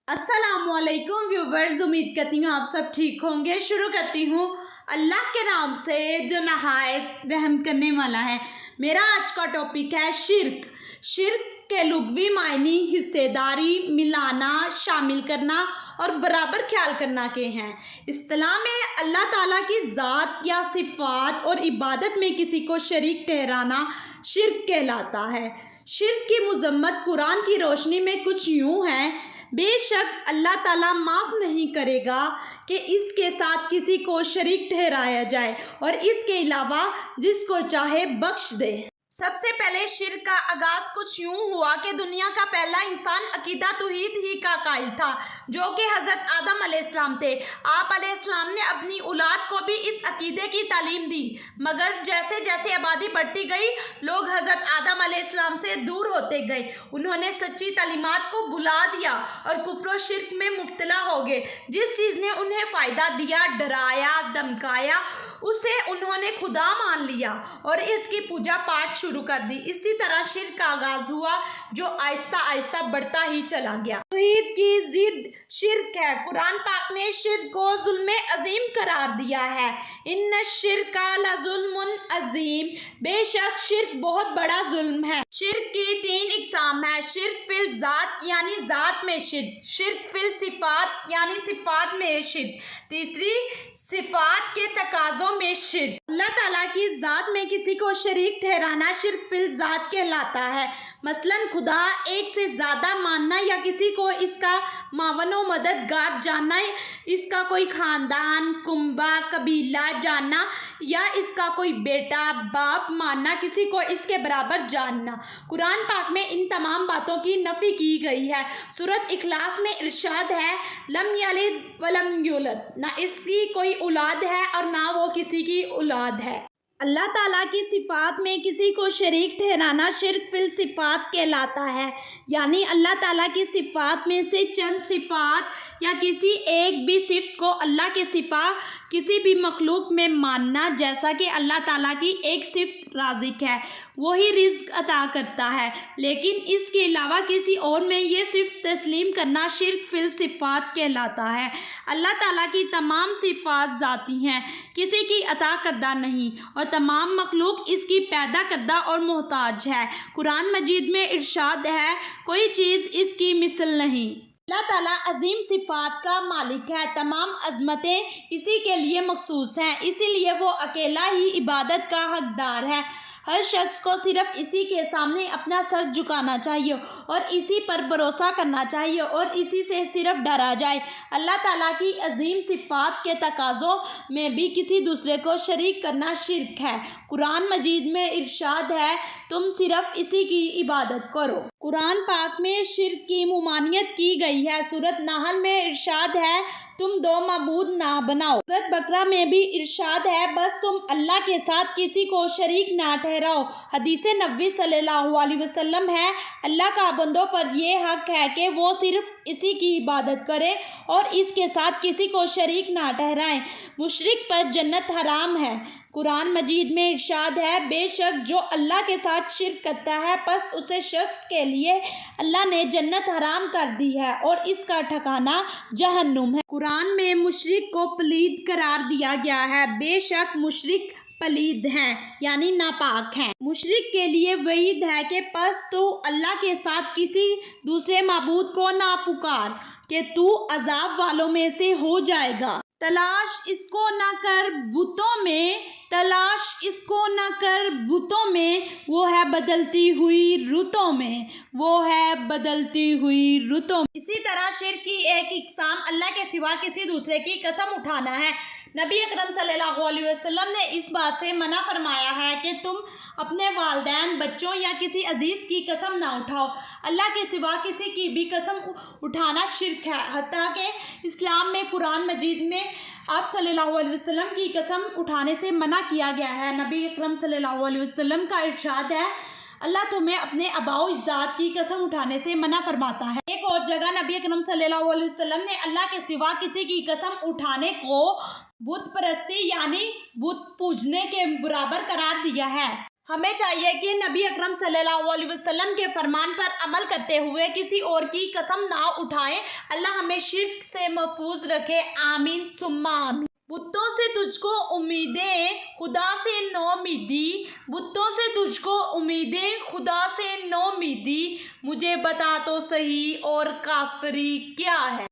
अस्सलाम वालेकुम व्यूवर्स, उम्मीद करती हूँ आप सब ठीक होंगे। शुरू करती हूँ अल्लाह के नाम से जो नहायत रहम करने वाला है। मेरा आज का टॉपिक है शिर्क। शिर्क के लुग़वी मायने हिस्सेदारी, मिलाना, शामिल करना और बराबर ख्याल करना के हैं। इस्तिलाह में अल्लाह ताला की ज़ात या सिफ़ात और इबादत में किसी को शरीक ठहराना शिर्क कहलाता है। शिर्क की मज़म्मत कुरान की रोशनी में कुछ यूँ है, बेशक अल्लाह ताला माफ़ नहीं करेगा कि इसके साथ किसी को शरीक ठहराया जाए और इसके अलावा जिसको चाहे बख्श दे। सबसे पहले शिर्क का आगाज़ कुछ यूँ हुआ कि दुनिया का पहला इंसान अकीदा तौहीद ही का कायल था, जो कि हज़रत आदम अलैहिस्सलाम थे। आप अलैहिस्सलाम ने अपनी औलाद को भी इस अकीदे की तालीम दी, मगर जैसे जैसे आबादी बढ़ती गई, लोग हज़रत आदम अलैहिस्सलाम से दूर होते गए। उन्होंने सच्ची तालीमात को भुला दिया और कुफ्र और शिर्क में मुब्तला हो गए। जिस चीज़ ने उन्हें फ़ायदा दिया, डराया, धमकाया, उसे उन्होंने खुदा मान लिया और इसकी पूजा पाठ शुरू कर दी। इसी तरह शिर्क का आगाज़ हुआ, जो आहिस्ता आहिस्ता बढ़ता ही चला गया। तौहीद की जिद शिर्क है। कुरान पाक ने शिर्क को जुल्म अजीम करार दिया है। इन्न शिर्का लजुल्मुन अजीम, बेशक शिर्क बहुत बड़ा जुल्म है। शिर्क की तीन इकसाम है। शिर्क फिल ज़ात यानी ज़ात में शिर्क, शिर्क फिल सिफ़ात यानी सिफ़ात में शिर्क, तीसरी सिफ़ात के तकाज़ों में शिर्क। अल्लाह ताला की ज़ात में किसी को शरीक ठहराना शिर्क फिल ज़ात कहलाता है। मसलन खुदा एक से ज़्यादा मानना या किसी को इसका मावन व मददगार जानना, इसका कोई ख़ानदान, कुंबा, कबीला जानना या इसका कोई बेटा, बाप मानना, किसी को इसके बराबर जानना। कुरान पाक में इन तमाम बातों की नफ़ी की गई है। सूरत इखलास में इरशाद है, लम यलिद वलम यूलद, ना इसकी कोई औलाद है और ना वो किसी की औलाद है। अल्लाह ताला की सिफ़ात में किसी को शरीक ठहराना शिर्क फिल सिफ़ात कहलाता है, यानी अल्लाह ताला की सिफ़ात में से चंद सिफ़ात या किसी एक भी सिफ़त को अल्लाह के सिवा किसी भी मखलूक में मानना। जैसा कि अल्लाह ताला की एक सिफ़त राज़िक है, वही रिज़्क अता करता है, लेकिन इसके अलावा किसी और में ये सिफ़त तस्लीम करना शिर्क फिल सिफ़ात कहलाता है। अल्लाह ताला की तमाम सिफ़ात ज़ाती हैं, किसी की अता करदा नहीं, और तमाम मखलूक इसकी पैदा करदा और मोहताज है। कुरान मजीद में इरशाद है, कोई चीज़ इसकी मिसल नहीं। अल्लाह ताला अजीम सिफ़ात का मालिक है, तमाम अज़मतें इसी के लिए मखसूस हैं, इसीलिए वो अकेला ही इबादत का हकदार है। हर शख्स को सिर्फ इसी के सामने अपना सर झुकाना चाहिए और इसी पर भरोसा करना चाहिए और इसी से सिर्फ डरा जाए। अल्लाह ताला की अजीम सिफ़ात के तकाज़ों में भी किसी दूसरे को शरीक करना शिर्क है। कुरान मजीद में इरशाद है, तुम सिर्फ इसी की इबादत करो। कुरान पाक में शिर्क की मुमानियत की गई है। सूरत नहल में इरशाद है, तुम दो माबूद ना बनाओ। सूरत बकरा में भी इरशाद है, बस तुम अल्लाह के साथ किसी को शरीक ना ठहराओ। हदीस नबी सल्लल्लाहु अलैहि वसल्लम है, अल्लाह का बंदों पर यह हक है कि वो सिर्फ इसी की इबादत करें और इसके साथ किसी को शरीक ना ठहराएं। मुशरिक पर जन्नत हराम है। कुरान मजीद में इरशाद है, बेशक जो अल्लाह के साथ शिर्क करता है, बस उसे शख्स के लिए अल्लाह ने जन्नत हराम कर दी है और इसका ठिकाना जहन्नुम है। कुरान में मुशरिक को पलीद करार दिया गया है। बेशक मुशरिक पलीद हैं, यानी नापाक हैं। मुशरिक के लिए वईद है कि बस तू अल्लाह के साथ किसी दूसरे माबूद को ना पुकार कि तू अजाब वालों में से हो जाएगा। तलाश इसको न कर बुतों में, तलाश इसको न कर बुतों में, वो है बदलती हुई रुतों में, वो है बदलती हुई रुतों में। इसी तरह शिर्क की एक इकसाम अल्लाह के सिवा किसी दूसरे की कसम उठाना है। नबी अकरम सल्लल्लाहु अलैहि वसल्लम ने इस बात से मना फरमाया है कि तुम अपने वालिदैन, बच्चों या किसी अजीज़ की कसम ना उठाओ। अल्लाह के सिवा किसी की भी कसम उठाना शिर्क है। हत्ता कि इस्लाम में कुरान मजीद में आप सल्लल्लाहु अलैहि वसल्लम की कसम उठाने से मना किया गया है। नबी अकरम सल्लल्लाहु अलैहि वसल्लम का इरशाद है, अल्लाह तुम्हें अपने आबाओ अजदाद की कसम उठाने से मना फरमाता है। एक और जगह नबी अकरम सल्लल्लाहु अलैहि वसल्लम ने अल्लाह के सिवा किसी की कसम उठाने को बुत परस्ती यानी बुत पूजने के बराबर करार दिया है। ہمیں چاہیے کہ نبی اکرم صلی اللہ علیہ وسلم کے فرمان پر عمل کرتے ہوئے کسی اور کی قسم نہ اٹھائیں۔ اللہ ہمیں شرک سے محفوظ رکھے، آمین ثم آمین۔ بتوں سے تجھ کو امیدیں، خدا سے نومیدی، بتوں سے تجھ کو امیدیں، خدا سے نومیدی، مجھے بتا تو صحیح اور کافری کیا ہے؟